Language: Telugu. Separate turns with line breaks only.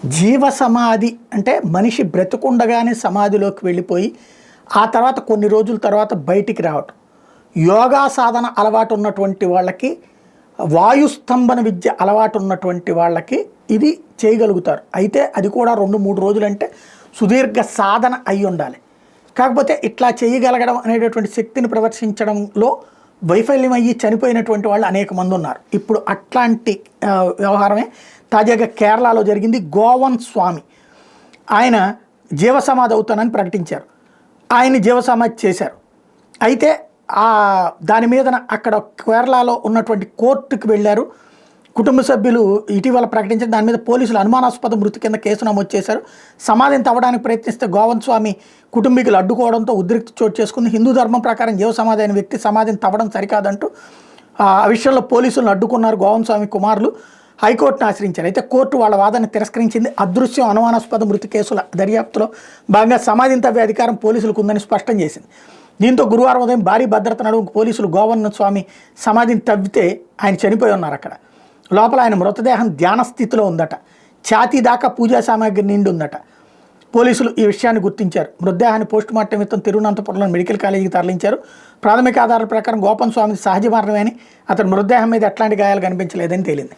జీవ సమాధి అంటే మనిషి బ్రతుకుండగానే సమాధిలోకి వెళ్ళిపోయి ఆ తర్వాత కొన్ని రోజుల తర్వాత బయటికి రావటం. యోగా సాధన అలవాటు ఉన్నటువంటి వాళ్ళకి, వాయుస్తంభన విద్య అలవాటు ఉన్నటువంటి వాళ్ళకి ఇది చేయగలుగుతారు. అయితే అది కూడా 2-3 రోజులంటే సుదీర్ఘ సాధన అయి ఉండాలి. కాకపోతే ఇట్లా చేయగలగడం అనేటటువంటి శక్తిని ప్రదర్శించడంలో వైఫల్యం అయ్యి చనిపోయినటువంటి వాళ్ళు అనేక మంది ఉన్నారు. ఇప్పుడు అట్లాంటి వ్యవహారమే తాజాగా కేరళలో జరిగింది. గోవన్ స్వామి ఆయన జీవసమాధి అవుతానని ప్రకటించారు. ఆయన జీవసమాధి చేశారు. అయితే దాని మీద అక్కడ కేరళలో ఉన్నటువంటి కోర్టుకు వెళ్ళారు. కుటుంబ సభ్యులు ఇటీవల ప్రకటించిన దాని మీద పోలీసులు అనుమానాస్పద మృతి కింద కేసు నమోదు చేశారు. సమాధిని తవ్వడానికి ప్రయత్నిస్తే గోవన్ స్వామి కుటుంబీకులు అడ్డుకోవడంతో ఉద్రిక్తి చోటు చేసుకుంది. హిందూ ధర్మం ప్రకారం జీవ సమాధి అయిన వ్యక్తి సమాధిని తవ్వడం సరికాదంటూ ఆ విషయంలో పోలీసులను అడ్డుకున్నారు గోవన్ స్వామి కుమారులు. హైకోర్టును ఆశ్రయించారు. అయితే కోర్టు వాళ్ళ వాదన తిరస్కరించింది. అదృశ్యం అనుమానాస్పద మృతి కేసుల దర్యాప్తులో భాగంగా సమాధిని తవ్వే అధికారం పోలీసులకు ఉందని స్పష్టం చేసింది. దీంతో గురువారం ఉదయం భారీ భద్రత నడుము పోలీసులు గోవన్ స్వామి సమాధిని తవ్వితే ఆయన చనిపోయి ఉన్నారు. అక్కడ లోపల ఆయన మృతదేహం ధ్యాన స్థితిలో ఉందట. ఛాతీ దాకా పూజా సామాగ్రి నిండి ఉందట. పోలీసులు ఈ విషయాన్ని గుర్తించారు. మృతదేహాన్ని పోస్టుమార్టం నిమిత్తం తిరువనంతపురంలో మెడికల్ కాలేజీకి తరలించారు. ప్రాథమిక ఆధారాల ప్రకారం గోపన్ స్వామి సహజ మరణమే అని, అతని మృతదేహం మీద ఎట్లాంటి గాయాలు కనిపించలేదని తేలింది.